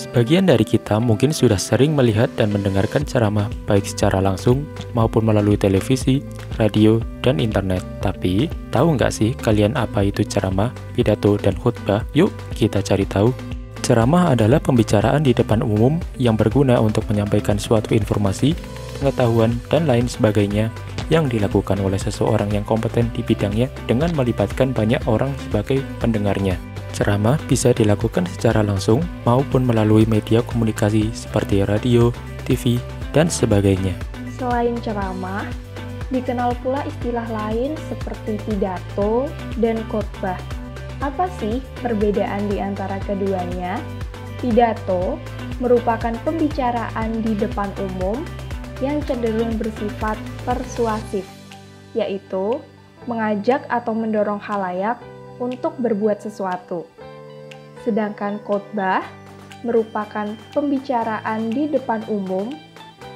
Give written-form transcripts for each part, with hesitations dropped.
Sebagian dari kita mungkin sudah sering melihat dan mendengarkan ceramah baik secara langsung maupun melalui televisi, radio, dan internet. Tapi, tahu nggak sih kalian apa itu ceramah, pidato, dan khutbah? Yuk, kita cari tahu. Ceramah adalah pembicaraan di depan umum yang berguna untuk menyampaikan suatu informasi, pengetahuan, dan lain sebagainya yang dilakukan oleh seseorang yang kompeten di bidangnya dengan melibatkan banyak orang sebagai pendengarnya. Ceramah bisa dilakukan secara langsung maupun melalui media komunikasi seperti radio, TV, dan sebagainya. Selain ceramah, dikenal pula istilah lain seperti pidato dan khotbah. Apa sih perbedaan di antara keduanya? Pidato merupakan pembicaraan di depan umum yang cenderung bersifat persuasif, yaitu mengajak atau mendorong khalayak untuk berbuat sesuatu. Sedangkan khotbah merupakan pembicaraan di depan umum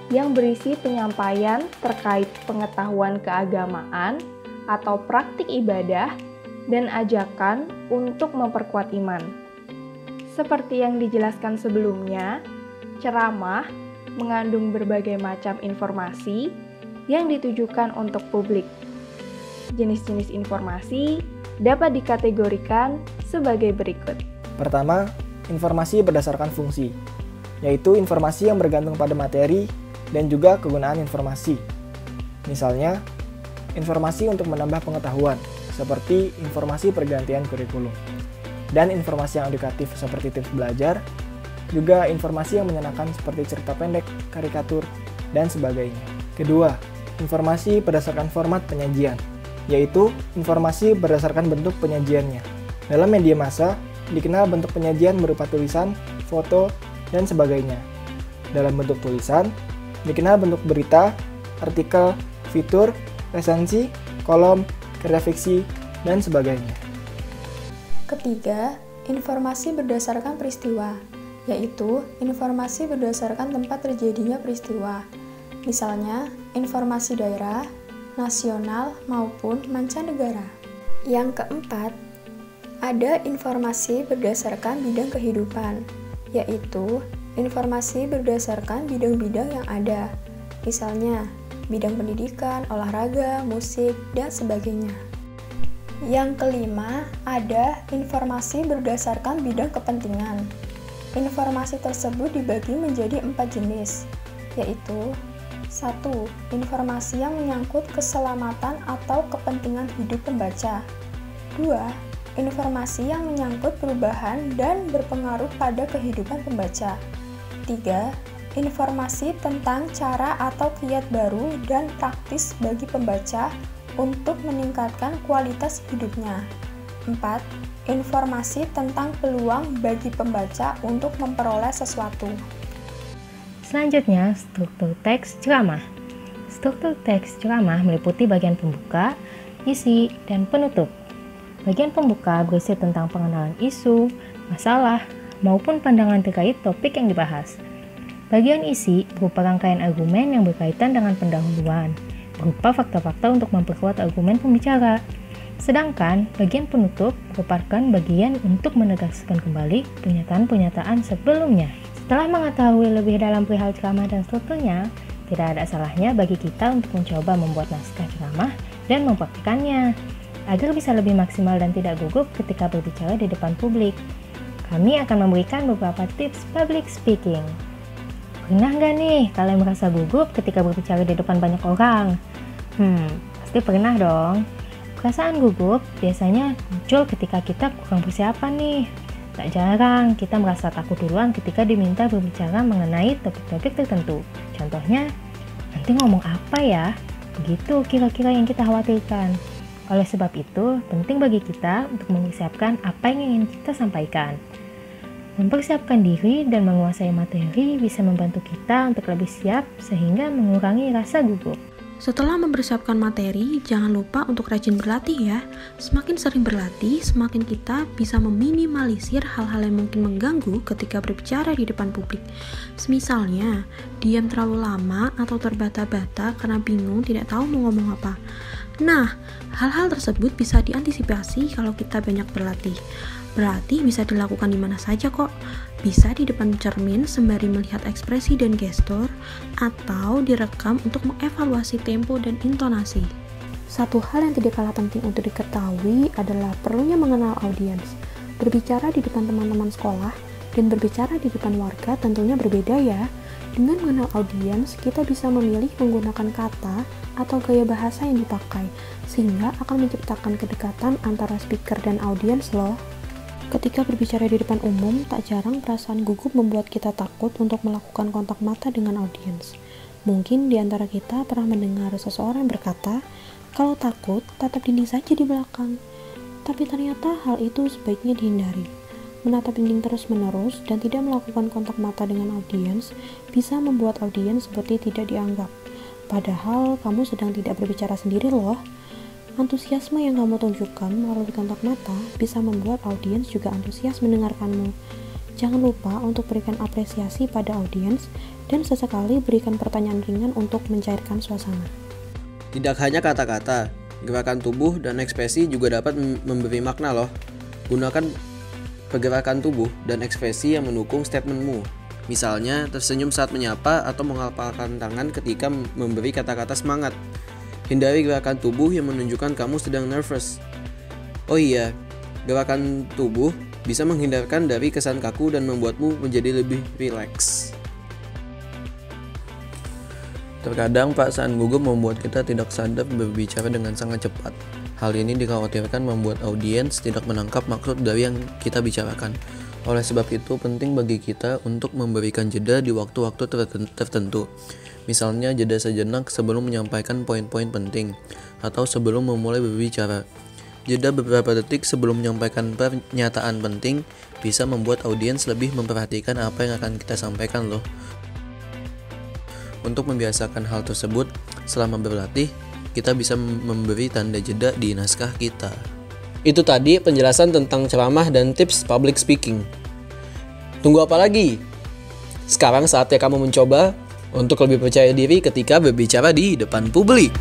yang berisi penyampaian terkait pengetahuan keagamaan atau praktik ibadah dan ajakan untuk memperkuat iman. Seperti yang dijelaskan sebelumnya, ceramah mengandung berbagai macam informasi yang ditujukan untuk publik. Jenis-jenis informasi dapat dikategorikan sebagai berikut. Pertama, informasi berdasarkan fungsi, yaitu informasi yang bergantung pada materi dan juga kegunaan informasi. Misalnya, informasi untuk menambah pengetahuan, seperti informasi pergantian kurikulum. Dan informasi yang edukatif seperti tips belajar, juga informasi yang menyenangkan seperti cerita pendek, karikatur, dan sebagainya. Kedua, informasi berdasarkan format penyajian, yaitu informasi berdasarkan bentuk penyajiannya. Dalam media massa, dikenal bentuk penyajian berupa tulisan, foto, dan sebagainya. Dalam bentuk tulisan, dikenal bentuk berita, artikel, fitur, resensi, kolom, karya fiksi, dan sebagainya. Ketiga, informasi berdasarkan peristiwa, yaitu informasi berdasarkan tempat terjadinya peristiwa. Misalnya, informasi daerah, nasional, maupun mancanegara. Yang keempat, ada informasi berdasarkan bidang kehidupan, yaitu informasi berdasarkan bidang-bidang yang ada. Misalnya, bidang pendidikan, olahraga, musik, dan sebagainya. Yang kelima, ada informasi berdasarkan bidang kepentingan. Informasi tersebut dibagi menjadi 4 jenis, yaitu 1. Informasi yang menyangkut keselamatan atau kepentingan hidup pembaca. 2. Informasi yang menyangkut perubahan dan berpengaruh pada kehidupan pembaca. 3. Informasi tentang cara atau kiat baru dan praktis bagi pembaca untuk meningkatkan kualitas hidupnya. 4. Informasi tentang peluang bagi pembaca untuk memperoleh sesuatu. Selanjutnya, struktur teks ceramah. Struktur teks ceramah meliputi bagian pembuka, isi, dan penutup. Bagian pembuka berisi tentang pengenalan isu, masalah, maupun pandangan terkait topik yang dibahas. Bagian isi berupa rangkaian argumen yang berkaitan dengan pendahuluan, berupa fakta-fakta untuk memperkuat argumen pembicara. Sedangkan bagian penutup merupakan bagian untuk menegaskan kembali pernyataan-pernyataan sebelumnya. Setelah mengetahui lebih dalam perihal ceramah dan strukturnya, tidak ada salahnya bagi kita untuk mencoba membuat naskah ceramah dan mempraktikannya, agar bisa lebih maksimal dan tidak gugup ketika berbicara di depan publik. Kami akan memberikan beberapa tips public speaking. Pernah nggak nih kalian merasa gugup ketika berbicara di depan banyak orang? Pasti pernah dong. Perasaan gugup biasanya muncul ketika kita kurang persiapan nih. Tak jarang kita merasa takut duluan ketika diminta berbicara mengenai topik-topik tertentu. Contohnya, nanti ngomong apa ya? Begitu kira-kira yang kita khawatirkan. Oleh sebab itu, penting bagi kita untuk mempersiapkan apa yang ingin kita sampaikan. Mempersiapkan diri dan menguasai materi bisa membantu kita untuk lebih siap sehingga mengurangi rasa gugup. Setelah mempersiapkan materi, jangan lupa untuk rajin berlatih ya. Semakin sering berlatih, semakin kita bisa meminimalisir hal-hal yang mungkin mengganggu ketika berbicara di depan publik. Misalnya, diam terlalu lama atau terbata-bata karena bingung tidak tahu mau ngomong apa. Nah, hal-hal tersebut bisa diantisipasi kalau kita banyak berlatih. Berlatih bisa dilakukan di mana saja kok. Bisa di depan cermin sembari melihat ekspresi dan gestur, atau direkam untuk mengevaluasi tempo dan intonasi. Satu hal yang tidak kalah penting untuk diketahui adalah perlunya mengenal audiens. Berbicara di depan teman-teman sekolah dan berbicara di depan warga tentunya berbeda ya. Dengan mengenal audiens, kita bisa memilih menggunakan kata atau gaya bahasa yang dipakai, sehingga akan menciptakan kedekatan antara speaker dan audiens loh. Ketika berbicara di depan umum, tak jarang perasaan gugup membuat kita takut untuk melakukan kontak mata dengan audiens. Mungkin di antara kita pernah mendengar seseorang berkata, kalau takut, tatap dinding saja di belakang. Tapi ternyata hal itu sebaiknya dihindari. Menatap dinding terus-menerus dan tidak melakukan kontak mata dengan audiens bisa membuat audiens seperti tidak dianggap. Padahal kamu sedang tidak berbicara sendiri loh. Antusiasme yang kamu tunjukkan melalui kontak mata bisa membuat audiens juga antusias mendengarkanmu. Jangan lupa untuk berikan apresiasi pada audiens dan sesekali berikan pertanyaan ringan untuk mencairkan suasana. Tidak hanya kata-kata, gerakan tubuh dan ekspresi juga dapat memberi makna loh. Gunakan pergerakan tubuh dan ekspresi yang mendukung statementmu. Misalnya, tersenyum saat menyapa atau mengepalkan tangan ketika memberi kata-kata semangat. Hindari gerakan tubuh yang menunjukkan kamu sedang nervous. Oh iya, gerakan tubuh bisa menghindarkan dari kesan kaku dan membuatmu menjadi lebih rileks. Terkadang perasaan gugup membuat kita tidak sadar berbicara dengan sangat cepat. Hal ini dikhawatirkan membuat audiens tidak menangkap maksud dari yang kita bicarakan. Oleh sebab itu, penting bagi kita untuk memberikan jeda di waktu-waktu tertentu. Misalnya jeda sejenak sebelum menyampaikan poin-poin penting, atau sebelum memulai berbicara. Jeda beberapa detik sebelum menyampaikan pernyataan penting bisa membuat audiens lebih memperhatikan apa yang akan kita sampaikan loh. Untuk membiasakan hal tersebut, selama berlatih, kita bisa memberi tanda jeda di naskah kita. Itu tadi penjelasan tentang ceramah dan tips public speaking. Tunggu apa lagi? Sekarang saatnya kamu mencoba untuk lebih percaya diri ketika berbicara di depan publik.